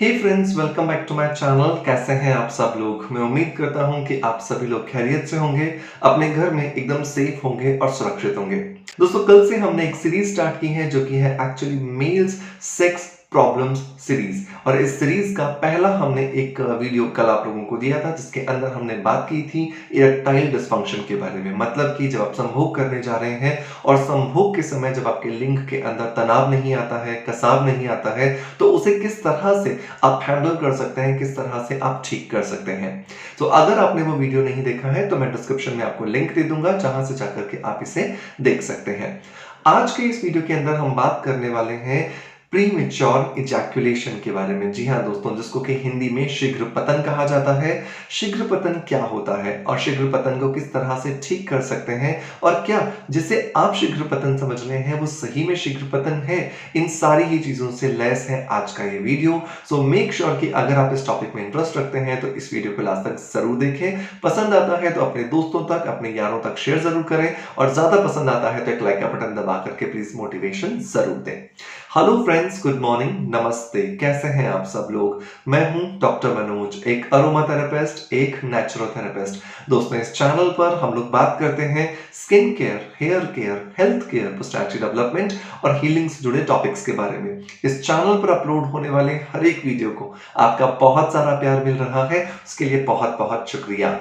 Hey friends, welcome back to my channel. कैसे हैं आप सब लोग? मैं उम्मीद करता हूं कि आप सभी लोग खैरियत से होंगे, अपने घर में एकदम सेफ होंगे और सुरक्षित होंगे। दोस्तों, कल से हमने एक सीरीज स्टार्ट की है जो कि है actually males sex problems series. और इस सीरीज का पहला हमने एक वीडियो कल आप लोगों को दिया था जिसके अंदर हमने बात की थी इरेक्टाइल डिस्फंक्शन के बारे में। मतलब कि जब आप संभोग करने जा रहे हैं और संभोग के समय जब आपके लिंग के अंदर तनाव नहीं आता है, कसाव नहीं आता है, तो उसे किस तरह से आप हैंडल कर सकते हैं, किस तरह से आप ठीक कर सकते हैं। तो अगर आपने वो वीडियो नहीं देखा है तो मैं डिस्क्रिप्शन में आपको लिंक दे दूंगा जहां से जाकर के आप इसे देख सकते हैं। आज के इस वीडियो के अंदर हम बात करने वाले हैं प्रीमेच्योर इजैकुलेशन के बारे में। जी हाँ दोस्तों, जिसको कि हिंदी में शीघ्र पतन कहा जाता है। शीघ्र पतन क्या होता है और शीघ्र पतन को किस तरह से ठीक कर सकते हैं, और क्या जिसे आप शीघ्र पतन समझ रहे हैं वो सही में शीघ्र पतन है, इन सारी ही चीजों से लैस है आज का ये वीडियो। सो मेक श्योर कि अगर आप इस टॉपिक में इंटरेस्ट रखते हैं तो इस वीडियो को लास्ट तक जरूर देखें। पसंद आता है तो अपने दोस्तों तक, अपने यारों तक शेयर जरूर करें, और ज्यादा पसंद आता है तो एक लाइक का बटन दबा करके प्लीज मोटिवेशन जरूर दें। हेलो फ्रेंड्स, गुड मॉर्निंग, नमस्ते। कैसे हैं आप सब लोग? मैं हूं डॉक्टर मनोज, एक अरोमा थेरेपिस्ट, एक नेचुरोथेरेपिस्ट। दोस्तों, इस चैनल पर हम लोग बात करते हैं skin care, hair care, health care, personality development और हीलिंग से जुड़े टॉपिक्स के बारे में। इस चैनल पर अपलोड होने वाले हर एक वीडियो को आपका बहुत सारा प्यार मिल रहा है, उसके लिए बहुत बहुत शुक्रिया।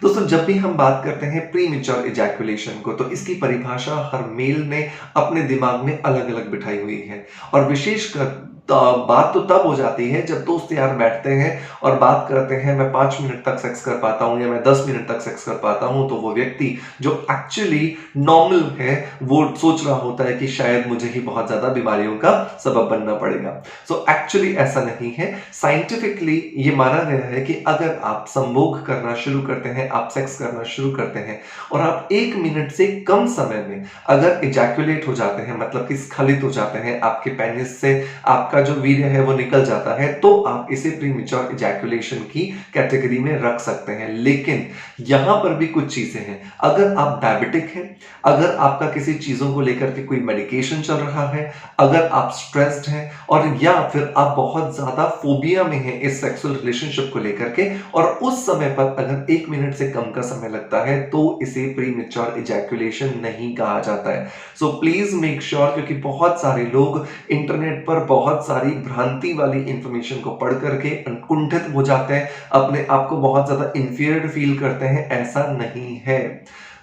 दोस्तों, जब भी हम बात करते हैं प्रीमेच्योर इजैकुलेशन को, तो इसकी परिभाषा हर मेल ने अपने दिमाग में अलग अलग बिठाई हुई है। और विशेषकर बात तो तब हो जाती है जब दोस्त यार बैठते हैं और बात करते हैं, मैं 5 मिनट तक सेक्स कर पाता हूं या मैं 10 मिनट तक सेक्स कर पाता हूं, तो वो व्यक्ति जो एक्चुअली नॉर्मल है वो सोच रहा होता है कि शायद मुझे ही बहुत ज्यादा बीमारियों का सबब बनना पड़ेगा। सो एक्चुअली ऐसा नहीं है। साइंटिफिकली ये माना गया है कि अगर आप संभोग करना शुरू करते हैं, आप सेक्स करना शुरू करते हैं और आप 1 मिनट से कम समय में अगर इजैकुलेट हो जाते हैं, मतलब कि स्खलित हो जाते हैं, आपके पेनिस से आपका जो वीर्य है वो निकल जाता है, तो आप इसे प्रीमेच्योर इजैकुलेशन की कैटेगरी में रख सकते हैं। लेकिन यहां पर भी कुछ चीजें हैं। अगर आप डायबिटिक हैं, अगर आपका किसी चीजों को लेकर के कोई मेडिकेशन चल रहा है, अगर आप स्ट्रेस्ड हैं, और या फिर आप बहुत ज्यादा फोबिया में हैं इस सेक्सुअल रिलेशनशिप को लेकर के, और उस समय पर अगर 1 मिनट से कम का समय लगता है, तो इसे प्रीमेच्योर इजैकुलेशन नहीं कहा जाता है। सो प्लीज मेक श्योर, क्योंकि बहुत सारे लोग इंटरनेट पर बहुत सारी भ्रांति वाली इंफॉर्मेशन को पढ़ करके कुंठित हो जाते हैं, अपने आप को बहुत ज्यादा इंफीरियर फील करते हैं। ऐसा नहीं है,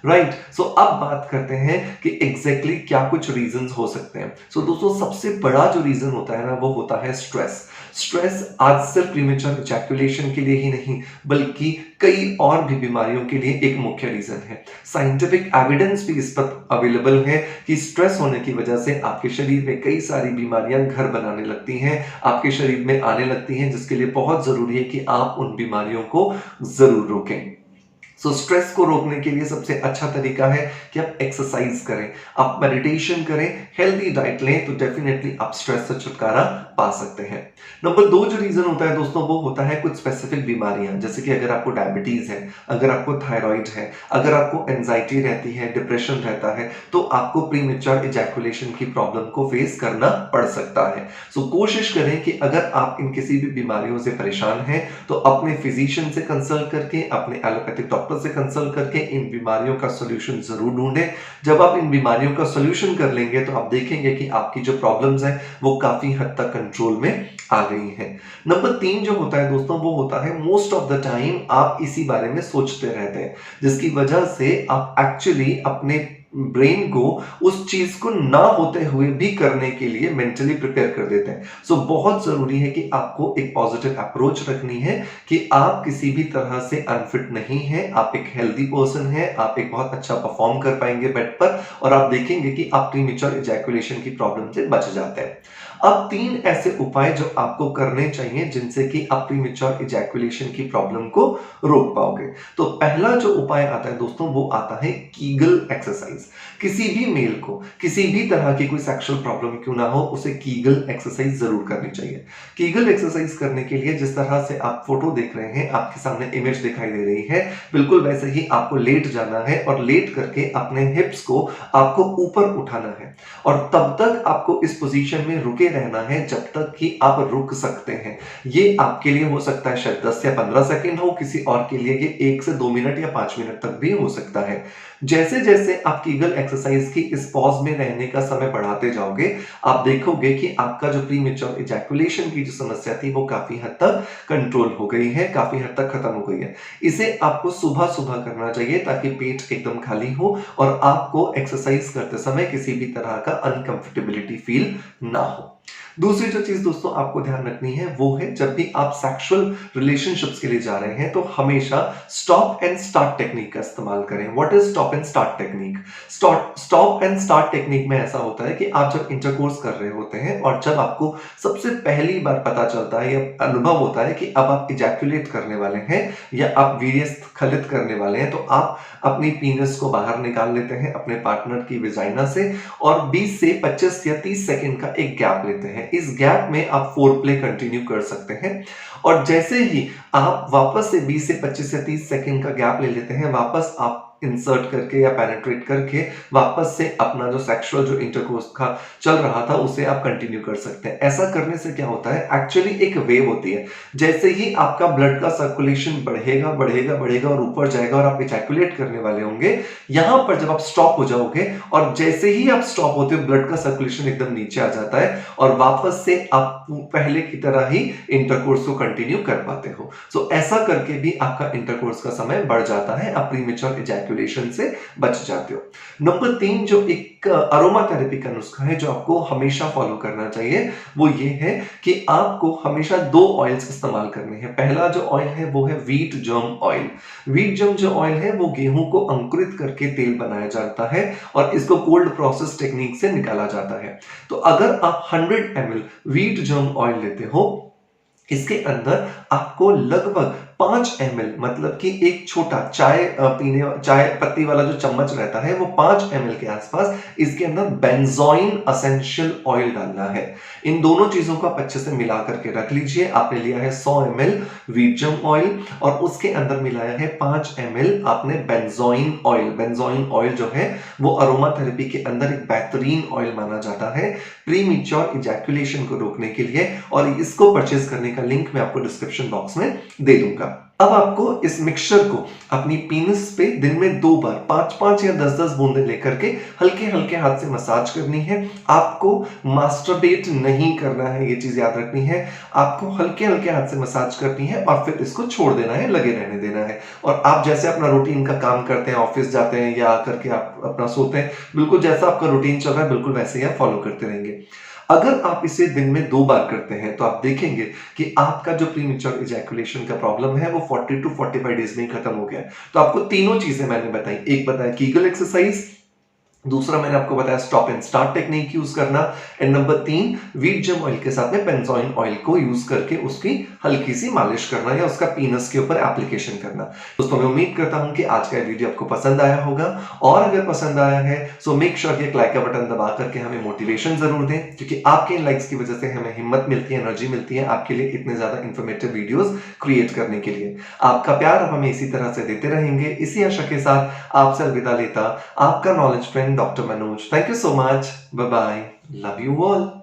राइट। सो अब बात करते हैं कि एग्जैक्टली क्या कुछ रीजंस हो सकते हैं। सो दोस्तों, सबसे बड़ा जो रीजन होता है ना, वो होता है स्ट्रेस। स्ट्रेस आज सिर्फ प्रीमेच्योर इजैकुलेशन के लिए ही नहीं, बल्कि कई और भी बीमारियों के लिए एक मुख्य रीजन है। साइंटिफिक एविडेंस भी इस पर अवेलेबल है कि स्ट्रेस होने की वजह से आपके शरीर में कई सारी बीमारियां घर बनाने लगती हैं, आपके शरीर में आने लगती हैं, जिसके लिए बहुत जरूरी है कि आप उन बीमारियों को जरूर रोकें। सो स्ट्रेस को रोकने के लिए सबसे अच्छा तरीका है कि आप एक्सरसाइज करें, आप मेडिटेशन करें, हेल्दी डाइट लें, तो डेफिनेटली आप स्ट्रेस से छुटकारा पा सकते हैं। नंबर 2 जो रीजन होता है दोस्तों, वो होता है कुछ स्पेसिफिक बीमारियां, जैसे कि अगर आपको डायबिटीज है, अगर आपको थायराइड है, अगर आपको एंजाइटी रहती है, डिप्रेशन रहता है, तो आपको प्रीमेच्योर इजैकुलेशन की प्रॉब्लम को फेस करना पड़ सकता है। सो कोशिश करें कि अगर आप इन किसी भी बीमारियों से परेशान हैं, तो अपने फिजिशियन से कंसल्ट करके, अपने एलोपैथिक डॉक्टर से कंसल्ट करके इन बीमारियों का सॉल्यूशन जरूर ढूंढें। जब आप इन बीमारियों का सॉल्यूशन कर लेंगे तो आप देखेंगे कि आपकी जो प्रॉब्लम्स हैं वो काफी हद तक कंट्रोल में आ गई हैं। नंबर 3 जो होता है दोस्तों, वो होता है मोस्ट ऑफ द टाइम आप इसी बारे में सोचते रहते हैं, जिसकी वजह से आप एक्चुअली अपने ब्रेन को उस चीज को ना होते हुए भी करने के लिए मेंटली प्रिपेयर कर देते हैं। सो बहुत जरूरी है कि आपको एक पॉजिटिव अप्रोच रखनी है कि आप किसी भी तरह से अनफिट नहीं है, आप एक हेल्दी पर्सन है, आप एक बहुत अच्छा परफॉर्म कर पाएंगे बेड पर, और आप देखेंगे कि आप प्रीमेच्योर इजैकुलेशन की प्रॉब्लम से बच जाते हैं। अब 3 ऐसे उपाय जो आपको करने चाहिए जिनसे कि आप प्रीमेच्योर इजैकुलेशन की प्रॉब्लम को रोक पाओगे। तो पहला जो उपाय आता है दोस्तों, वो आता है कीगल एक्सरसाइज। किसी भी मेल को किसी भी तरह की कोई सेक्सुअल प्रॉब्लम क्यों ना हो, उसे कीगल एक्सरसाइज जरूर करनी चाहिए। कीगल एक्सरसाइज करने के लिए जिस तरह से आप फोटो देख रहे हैं, आपके सामने इमेज दिखाई दे रही है, बिल्कुल वैसे ही आपको लेट जाना है, और लेट करके अपने हिप्स को आपको ऊपर उठाना है, और तब तक आपको इस पोजीशन में रुके रहना है जब तक कि आप रुक सकते हैं। ये आपके लिए हो सकता है शायद 10 या 15 सेकंड हो, किसी और के लिए ये 1 से 2 मिनट या 5 मिनट तक भी हो सकता है। जैसे-जैसे आप कीगल एक्सरसाइज की इस पॉज़ में रहने का समय बढ़ाते जाओगे, आप देखोगे कि आपका जो प्रीमेच्योर इजैकुलेशन की जो समस्या थी, वो काफ़ी हद तक कंट्रोल हो गई है, काफ़ी हद तक खत्म हो गई है। इसे आपको सुबह-सुबह करना चाहिए ताकि पेट एकदम खाली हो और आपको एक्सरसाइज करते समय किसी भी तरह का अनकंफर्टेबिलिटी फील ना हो। दूसरी जो चीज़ दोस्तों आपको ध्यान रखनी है वो है जब भी आप सेक्सुअल रिलेशनशिप्स के लिए जा रहे हैं तो हमेशा स्टॉप एंड स्टार्ट टेक्निक का इस्तेमाल करें। What is stop and start technique? Stop and start technique में ऐसा होता है कि आप जब इंटरकोर्स कर रहे होते हैं और जब आपको सबसे पहली बार पता चलता है या अनुभव होता है कि अब आप इजैकुलेट करने वाले हैं या आप वीर्य स्खलित करने वाले हैं, तो आप अपनी पीनस को बाहर निकाल लेते हैं अपने पार्टनर की वेजाइना से और 20 से 25 या 30 सेकंड का एक गैप लेते हैं। इस गैप में आप फोर प्ले कंटिन्यू कर सकते हैं और जैसे ही आप वापस से 20 से 25 या 30 सेकंड का गैप ले लेते हैं, वापस आप इंसर्ट करके या पेनिट्रेट करके वापस से अपना जो सेक्सुअल जो इंटरकोर्स का चल रहा था उसे आप कंटिन्यू कर सकते हैं। ऐसा करने से क्या होता है, एक्चुअली एक वेव होती है। जैसे ही आपका ब्लड का सर्कुलेशन बढ़ेगा बढ़ेगा बढ़ेगा और ऊपर जाएगा और आप इजैकुलेट करने वाले होंगे, यहां पर जब आप स्टॉप हो जाओगे और जैसे ही आप स्टॉप होते हो ब्लड का सर्कुलेशन एकदम नीचे आ जाता है और वापस से आप पहले की तरह ही इंटरकोर्स को कंटिन्यू कर पाते हो। सो ऐसा करके भी आपका इंटरकोर्स का समय बढ़ जाता है, आप प्रीमेच्योर इजैकुलेशन से बच जाते हो। नंबर 3 जो एक अरोमा थेरेपी का नुस्खा है जो आपको हमेशा फॉलो करना चाहिए, वो ये है कि आपको हमेशा 2 ऑयल्स इस्तेमाल करने हैं। पहला जो ऑयल है वो है wheat germ oil. Wheat germ जो ऑयल है वो गेहूं को अंकुरित करके तेल बनाया जाता है और इसको कोल्ड प्रोसेस टेक्निक से निकाला जाता है। तो अगर आप 100 ml व्हीट जर्म ऑयल लेते हो, इसके अंदर आपको लगभग 5 ml मतलब कि एक छोटा चाय पत्ती वाला जो चम्मच रहता है वो 5 ml के आसपास इसके अंदर बेंजोइन एसेंशियल ऑयल डालना है। इन दोनों चीजों को आप अच्छे से मिला करके रख लीजिए। आपने लिया है 100 ml व्हीट जर्म ऑयल और उसके अंदर मिलाया है 5 ml आपने बेंजोइन ऑयल। बेंजोइन ऑयल जो है वो अरोमा थेरेपी के अंदर एक बेहतरीन ऑयल माना जाता है प्रीमेच्योर इजैकुलेशन को रोकने के लिए और इसको परचेज करने का लिंक मैं आपको डिस्क्रिप्शन बॉक्स में दे दूंगा। अब आपको इस मिक्सचर को अपनी पीनस पे दिन में 2 बार 5-5 या 10-10 बूंदे लेकर के हल्के हल्के हाथ से मसाज करनी है। आपको मास्टरबेट नहीं करना है, ये चीज याद रखनी है। आपको हल्के हल्के हाथ से मसाज करनी है और फिर इसको छोड़ देना है, लगे रहने देना है। और आप जैसे अपना रूटीन का काम करते हैं, ऑफिस जाते हैं या आकर के आप अपना सोते हैं, बिल्कुल जैसा आपका रूटीन चल रहा है बिल्कुल वैसे ही आप फॉलो करते रहेंगे। अगर आप इसे दिन में 2 बार करते हैं तो आप देखेंगे कि आपका जो प्रीमेच्योर इजैकुलेशन का प्रॉब्लम है वो 40 टू 45 डेज में ही खत्म हो गया है। तो आपको तीनों चीजें मैंने बताई, एक बताया कीगल एक्सरसाइज, दूसरा मैंने आपको बताया stop and start technique use करना and number 3 wheat germ oil के साथ में बेंजोइन ऑयल को यूज करके उसकी हल्की सी मालिश करना या उसका पीनस के ऊपर एप्लीकेशन करना। दोस्तों मैं उम्मीद करता हूं कि आज का वीडियो आपको पसंद आया होगा और अगर पसंद आया है सो मेक श्योर कि एक लाइक का बटन दबा करके हमें मोटिवेशन जरूर दें, क्योंकि आपके इन लाइक्स की वजह से हमें हिम्मत मिलती है, एनर्जी मिलती है आपके लिए इतने ज्यादा इंफॉर्मेटिव वीडियोस क्रिएट करने के लिए। आपका प्यार आप हमें इसी तरह से देते रहेंगे। इसी आशा के साथ आपसे अलविदा लेता आपका knowledge friend doctor Manoj. Thank you so much. Bye bye. Love you all.